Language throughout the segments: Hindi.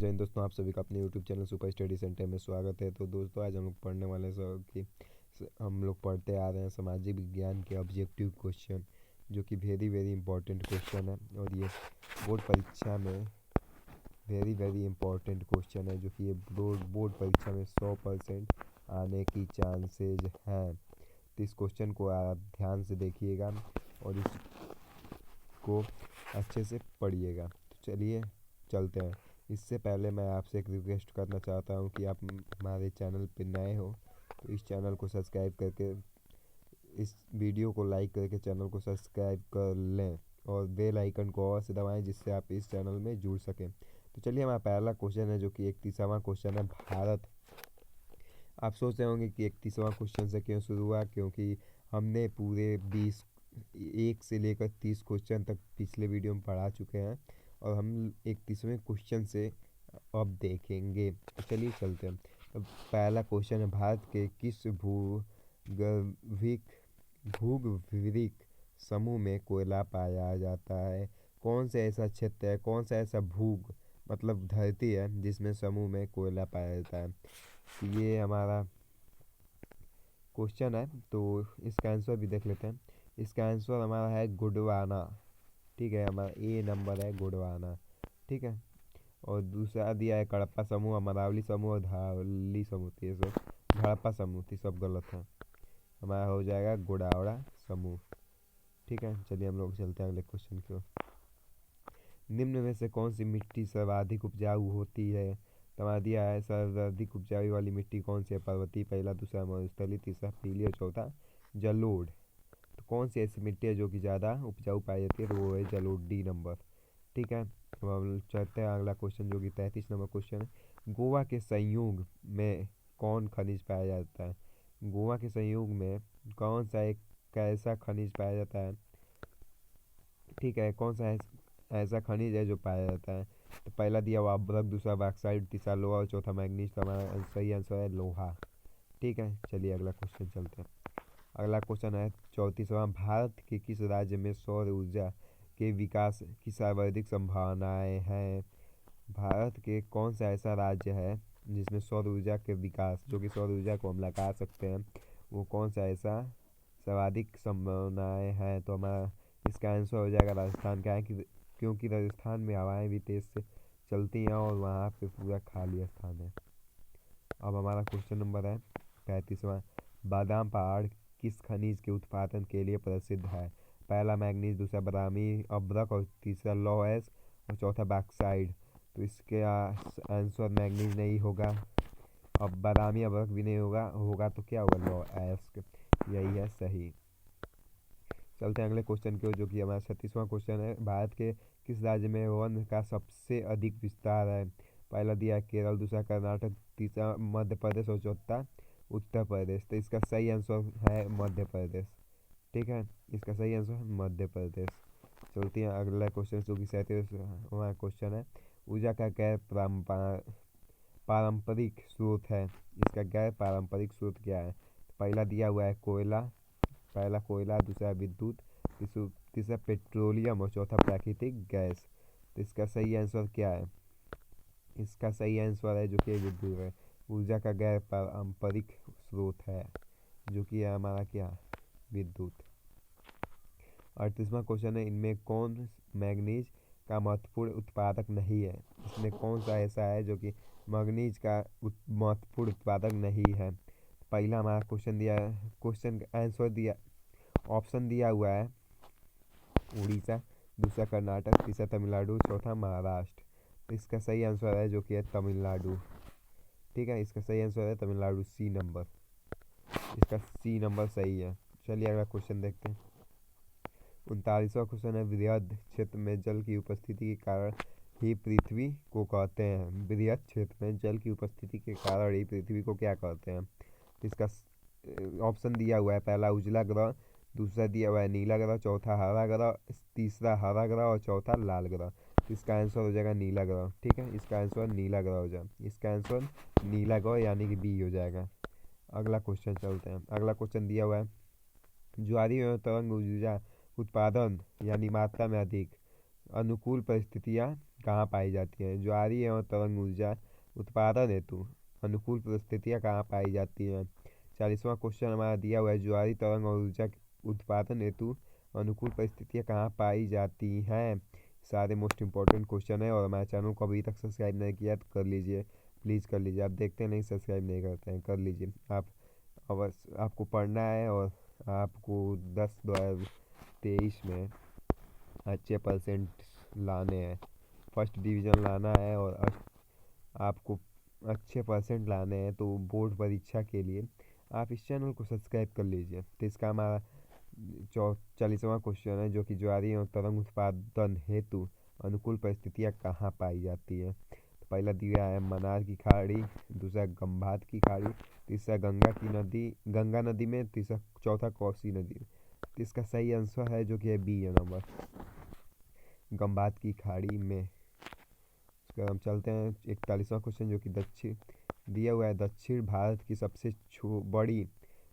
जय हिंद दोस्तों, आप सभी का अपने YouTube channel super study centre में स्वागत है। तो दोस्तों आज हम लोग पढ़ने वाले हैं कि हम लोग पढ़ते आ रहे हैं सामाजिक विज्ञान के ऑब्जेक्टिव क्वेश्चन, जो कि वेरी वेरी इंपॉर्टेंट क्वेश्चन है। और ये बोर्ड परीक्षा में वेरी वेरी इंपॉर्टेंट क्वेश्चन है, जो कि ये बोर्ड परीक्षा में 100% आने की चांसेज हैं। तो इस क्वेश्चन को आप ध्यान से देखिएगा और इसको अच्छे से पढ़िएगा। तो चलिए चलते हैं। इससे पहले मैं आपसे एक रिक्वेस्ट करना चाहता हूं कि आप हमारे चैनल पर नए हो तो इस चैनल को सब्सक्राइब करके, इस वीडियो को लाइक करके चैनल को सब्सक्राइब कर लें और बेल आइकन को और से दबाएं, जिससे आप इस चैनल में जुड़ सकें। तो चलिए हमारा पहला क्वेश्चन है, जो कि 31वां क्वेश्चन है, भारत। आप सोच रहे होंगे कि 31वां क्वेश्चन से क्यों शुरू हुआ, क्योंकि हमने पूरे 1 से लेकर 30 क्वेश्चन तक पिछले वीडियो में पढ़ा चुके हैं और हम 31वें क्वेश्चन से अब देखेंगे। तो चलिए चलते हैं। तो पहला क्वेश्चन है, भारत के किस भूगर्भिक समूह में कोयला पाया जाता है? कौन सा ऐसा क्षेत्र है, कौन सा ऐसा भूग मतलब धरती है जिसमें समूह में कोयला पाया जाता है? तो ये हमारा क्वेश्चन है। तो इसका आंसर भी देख लेते हैं। इसका आंसर हमारा है गोंडवाना। ठीक है, हमारा ए नंबर है गोंडवाना। ठीक है, और दूसरा दिया है हड़प्पा समूह, अमरावली समूह और धावली समूह। ये सब हड़प्पा समूह थी, सब गलत है। हमारा हो जाएगा गोडावड़ा समूह। ठीक है, चलिए हम लोग चलते हैं अगले क्वेश्चन की ओर। निम्न में से कौन सी मिट्टी सर्वाधिक उपजाऊ होती है? तो हमारा दिया है सर्वाधिक उपजाऊ वाली मिट्टी कौन सी है? पर्वतीय, पहला, दूसरा मरुस्थलीय, तीसरा पीली और चौथा जलोढ़। तो कौन सी ऐसी मिट्टी है जो कि ज़्यादा उपजाऊ पाई जाती है? तो वो है जलोढ़, डी नंबर। ठीक है, अब हम चलते हैं अगला क्वेश्चन, जो कि 33 नंबर क्वेश्चन है। गोवा के संयोग में कौन खनिज पाया जाता है? गोवा के संयोग में कौन सा एक ऐसा खनिज पाया जाता है? ठीक है, कौन सा ऐसा खनिज है जो पाया जाता है? तो पहला दिया हुआ अभ्रक, दूसरा बॉक्साइट, तीसरा लोहा और चौथा मैग्नीज। तो हमारा सही आंसर है लोहा। ठीक है, चलिए अगला क्वेश्चन चलते हैं। अगला क्वेश्चन है 34वां, भारत के किस राज्य में सौर ऊर्जा के विकास की सर्वाधिक संभावनाएं हैं? भारत के कौन सा ऐसा राज्य है जिसमें सौर ऊर्जा के विकास, जो कि सौर ऊर्जा को हम लगा सकते हैं, वो कौन सा ऐसा सर्वाधिक संभावनाएं हैं? तो हमारा इसका आंसर हो जाएगा राजस्थान। क्या है कि क्योंकि राजस्थान में हवाएं भी तेज से चलती हैं और वहाँ पे पूरा खाली स्थान है। अब हमारा क्वेश्चन नंबर है 35वां, बादाम पहाड़ किस खनिज के उत्पादन के लिए प्रसिद्ध है? पहला मैग्नीज, दूसरा बदामी अभ्रक और तीसरा लौह और चौथा बॉक्साइट। तो इसके आंसर मैग्नीज नहीं होगा, अब बादामी अभ्रक भी नहीं होगा तो क्या होगा? लौह। यही है सही। चलते हैं अगले क्वेश्चन की ओर, जो कि हमारा 36वां क्वेश्चन है। भारत के किस राज्य में वन का सबसे अधिक विस्तार है? पहला दिया है केरल, दूसरा कर्नाटक, तीसरा मध्य प्रदेश और चौथा उत्तर प्रदेश। तो इसका सही आंसर है मध्य प्रदेश। ठीक है, इसका सही आंसर है मध्य प्रदेश। चलते हैं अगला क्वेश्चन, जो कि 37वां क्वेश्चन है। ऊर्जा का गैर पारंपरिक स्रोत है, इसका गैर पारंपरिक स्रोत क्या है? पहला दिया हुआ है कोयला, पहला कोयला, दूसरा विद्युत, तीसरा पेट्रोलियम और चौथा प्राकृतिक गैस। तो इसका सही आंसर क्या है? इसका सही आंसर है जो कि विद्युत है। ऊर्जा का गैर पारंपरिक स्रोत है, जो कि है हमारा क्या? विद्युत। 38वां क्वेश्चन है, इनमें कौन मैग्नीज का महत्वपूर्ण उत्पादक नहीं है? इसमें कौन सा ऐसा है जो कि मैग्नीज का महत्वपूर्ण उत्पादक नहीं है? पहला हमारा क्वेश्चन दिया है, क्वेश्चन का आंसर दिया, ऑप्शन दिया हुआ है उड़ीसा, दूसरा कर्नाटक, तीसरा तमिलनाडु, चौथा महाराष्ट्र। तो इसका सही आंसर है जो कि है तमिलनाडु। ठीक है, इसका सही आंसर है तमिलनाडु, सी नंबर। इसका सी नंबर सही है। चलिए अगला क्वेश्चन देखते हैं। 39वां क्वेश्चन है, वृहद क्षेत्र में जल की उपस्थिति के कारण ही पृथ्वी को कहते हैं? वृहद क्षेत्र में जल की उपस्थिति के कारण ही पृथ्वी को क्या कहते हैं? तो इसका ऑप्शन दिया हुआ है, पहला उजला ग्रह, दूसरा दिया हुआ है नीला ग्रह, चौथा हरा ग्रह, तीसरा हरा ग्रह और चौथा लाल ग्रह। तो इसका आंसर हो जाएगा नीला ग्रह। ठीक है, इसका आंसर नीला ग्रह हो जाएगा। इसका आंसर नीला ग्रह यानी कि बी हो जाएगा। अगला क्वेश्चन चलते हैं। अगला क्वेश्चन दिया हुआ है, ज्वारीय एवं तरंग ऊर्जा उत्पादन यानी मात्रा में अधिक अनुकूल परिस्थितियाँ कहाँ पाई जाती हैं? ज्वारीय एवं तरंग ऊर्जा उत्पादन हेतु अनुकूल परिस्थितियाँ कहाँ पाई जाती हैं? 40वां क्वेश्चन हमारा दिया हुआ है, ज्वारीय तरंग और ऊर्जा उत्पादन हेतु अनुकूल परिस्थितियाँ कहाँ पाई जाती हैं? सारे मोस्ट इंपॉर्टेंट क्वेश्चन है। और हमारे चैनल को अभी तक सब्सक्राइब नहीं किया तो कर लीजिए, प्लीज़ कर लीजिए। आप देखते नहीं, सब्सक्राइब नहीं करते हैं, कर लीजिए। आप अवश्य आपको पढ़ना है और आपको 10/2023 में अच्छे परसेंट लाने हैं, फर्स्ट डिवीज़न लाना है और आपको अच्छे परसेंट लाने हैं। तो बोर्ड परीक्षा के लिए आप इस चैनल को सब्सक्राइब कर लीजिए। तो इसका हमारा 40वां क्वेश्चन है, जो कि ज्वारीय और तरंग उत्पादन हेतु अनुकूल परिस्थितियाँ कहाँ पाई जाती है? तो पहला दिया है मन्नार की खाड़ी, दूसरा गंभात की खाड़ी, तीसरा गंगा नदी में, तीसरा चौथा कोसी नदी में। तो इसका सही आंसर है जो कि है बी नंबर, गंभात की खाड़ी में। इसके बाद हम चलते हैं 41वां क्वेश्चन, जो कि दक्षिण दिया हुआ है, दक्षिण भारत की सबसे बड़ी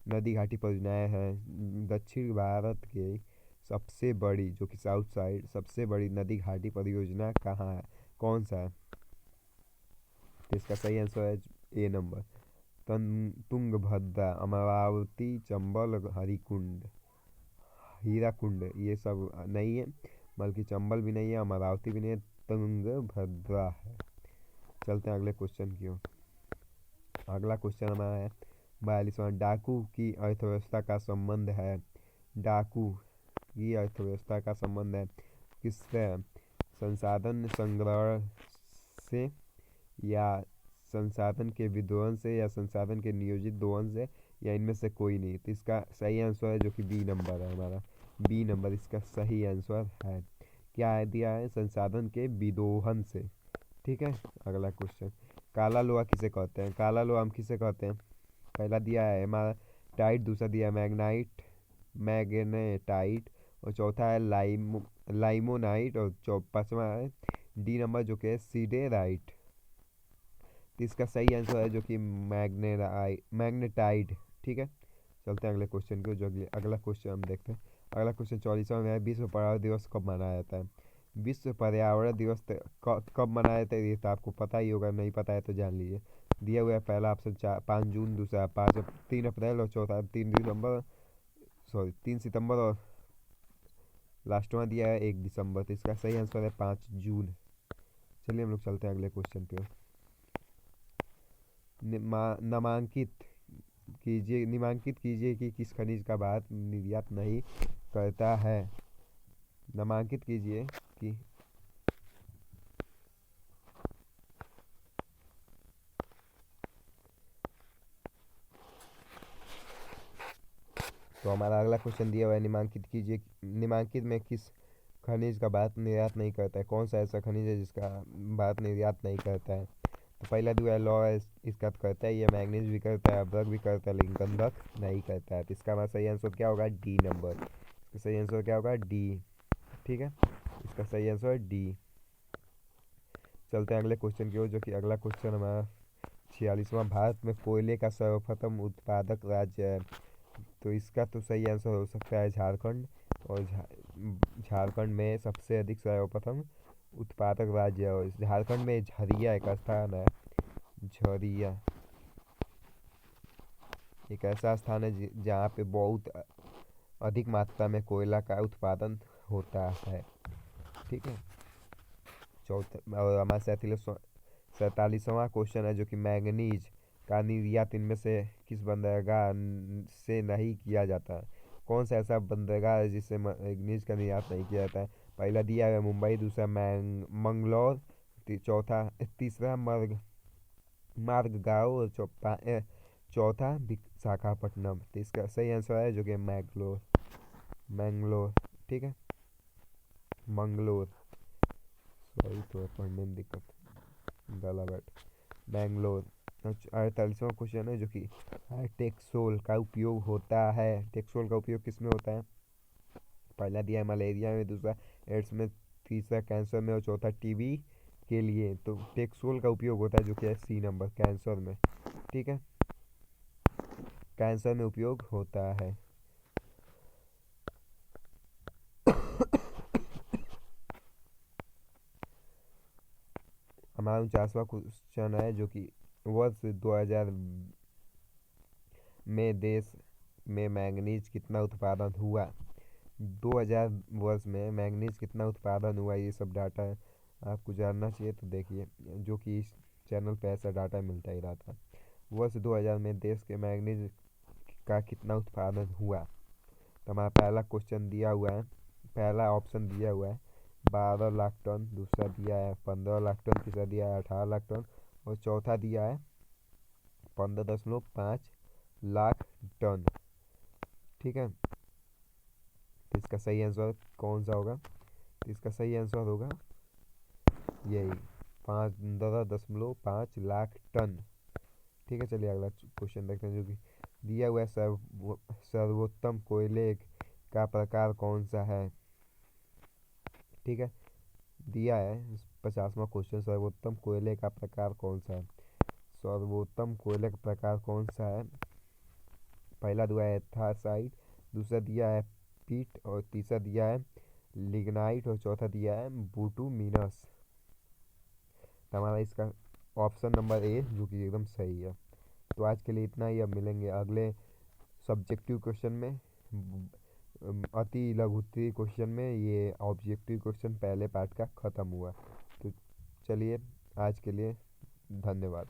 नदी घाटी परियोजनाएं हैं। दक्षिण भारत के सबसे बड़ी, जो कि साउथ साइड सबसे बड़ी नदी घाटी परियोजना कहाँ है, कौन सा है? तो इसका सही आंसर है ए नंबर, तुंगभद्रा, अमरावती, चंबल, हरिकुंड, हीराकुंड, ये सब नहीं है। बल्कि चंबल भी नहीं है, अमरावती भी नहीं है, तुंगभद्रा है। चलते हैं अगले क्वेश्चन की ओर। अगला क्वेश्चन हमारा है 42वां, डाकू की अर्थव्यवस्था का संबंध है, डाकू की अर्थव्यवस्था का संबंध है किससे? संसाधन संग्रहण से, या संसाधन के विध्वंस से, या संसाधन के नियोजित दोहन से, या इनमें से कोई नहीं। तो इसका सही आंसर है जो कि बी नंबर है हमारा, बी नंबर इसका सही आंसर है। क्या है दिया है? संसाधन के विदोहन से। ठीक है। अगला क्वेश्चन, काला लोहा किसे कहते हैं? काला लोहा हम किसे कहते हैं? पहला दिया है हेमाटाइट, दूसरा दिया है मैग्नेटाइट, और चौथा है लाइमोनाइट, और पांचवा है डी नंबर जो कि है सीडेराइट। तो इसका सही आंसर है जो कि मैग्नेटाइट। ठीक है। चलते हैं अगले क्वेश्चन को, जो अगला क्वेश्चन हम देखते हैं। अगला क्वेश्चन 44वां में है, विश्व पर्यावरण दिवस कब मनाया जाता है? विश्व पर्यावरण दिवस कब मनाया जाता है? ये तो आपको पता ही होगा, नहीं पता है तो जान लीजिए। दिया हुआ है पहला ऑप्शन 5 जून, दूसरा 3 अप्रैल, और चौथा 3 सितंबर, और लास्ट में दिया है 1 दिसंबर। तो इसका सही आंसर है 5 जून। चलिए हम लोग चलते हैं अगले क्वेश्चन पे। निम्नांकित कीजिए कि किस खनिज का भारत निर्यात नहीं करता है। नामांकित कीजिए कि तो हमारा अगला क्वेश्चन दिया हुआ है, निम्नांकित में किस खनिज का भारत निर्यात नहीं करता है? कौन सा ऐसा खनिज है जिसका भारत निर्यात नहीं करता है? तो पहला दिया है लौह, इसका तो करता है, ये मैग्नीज भी करता है, अभ्रक भी करता है, लेकिन गंधक नहीं करता है। तो इसका हमारा सही आंसर क्या होगा? D number. इसका सही आंसर क्या होगा? डी। ठीक है, इसका सही आंसर है डी। चलते हैं अगले क्वेश्चन की ओर, जो कि अगला क्वेश्चन हमारा 46वां, भारत में कोयले का सर्वप्रथम उत्पादक राज्य है। तो इसका तो सही आंसर हो सकता है झारखंड, और झारखंड में सबसे अधिक सर्वप्रथम उत्पादक राज्य है, और झारखंड में झरिया एक स्थान है। झरिया एक ऐसा स्थान है जहाँ पे बहुत अधिक मात्रा में कोयला का उत्पादन होता है। ठीक है। चौथा और हमारा 47वां क्वेश्चन है, जो कि मैंगनीज का निर्यात इनमें से किस बंदरगाह से नहीं किया जाता है? कौन सा ऐसा बंदरगाह है जिससे मैंगनीज का निर्यात नहीं किया जाता है? पहला दिया है मुंबई, दूसरा मंगलौर, तीसरा मार्गगांव, और चौथा विशाखापट्टनम। तो इसका सही आंसर है जो कि मैंगलोर। ठीक है, मंगलोर, सॉरी तो पढ़ने में दिक्कत, गला बैठ, मैंगलोर। 48वां क्वेश्चन है, जो कि टेक्सोल का उपयोग होता है। टेक्सोल का उपयोग किस में होता है? पहला दिया है मलेरिया में, दूसरा एड्स में, तीसरा कैंसर में, और चौथा टीबी के लिए। तो टेक्सोल का उपयोग होता है जो कि है सी नंबर, कैंसर में। ठीक है, कैंसर में उपयोग होता है। हमारा 49वां क्वेश्चन है जो कि वर्ष 2000 में देश में मैंगनीज कितना उत्पादन हुआ। 2000 वर्ष में मैंगनीज कितना उत्पादन हुआ, ये सब डाटा आपको जानना चाहिए। तो देखिए, जो कि इस चैनल पे ऐसा डाटा मिलता ही रहता है। वर्ष 2000 में देश के मैंगनीज का कितना उत्पादन हुआ। तो हमारा पहला क्वेश्चन दिया हुआ है, पहला ऑप्शन दिया हुआ है 12 लाख टन, दूसरा दिया है 15 लाख टन, तीसरा दिया है 18 लाख टन और चौथा दिया है 15.5 लाख टन। ठीक है, तो इसका सही आंसर कौन सा होगा। तो इसका सही आंसर होगा यही 15.5 लाख टन। ठीक है, चलिए अगला क्वेश्चन देखते हैं जो कि दिया हुआ है सर्वोत्तम कोयले का प्रकार कौन सा है। ठीक है, दिया है 50वां क्वेश्चन, सर्वोत्तम कोयले का प्रकार कौन सा है। सर्वोत्तम कोयले का प्रकार कौन सा है। पहला दिया है एथासाइट, दूसरा दिया है पीट और तीसरा दिया है लिग्नाइट और चौथा दिया है बुटुमिनस। तो हमारा इसका ऑप्शन नंबर ए जो कि एकदम सही है। तो आज के लिए इतना ही, अब मिलेंगे अगले सब्जेक्टिव क्वेश्चन में। अति लघुत्तरीय क्वेश्चन में ये ऑब्जेक्टिव क्वेश्चन पहले पार्ट का ख़त्म हुआ। तो चलिए आज के लिए धन्यवाद।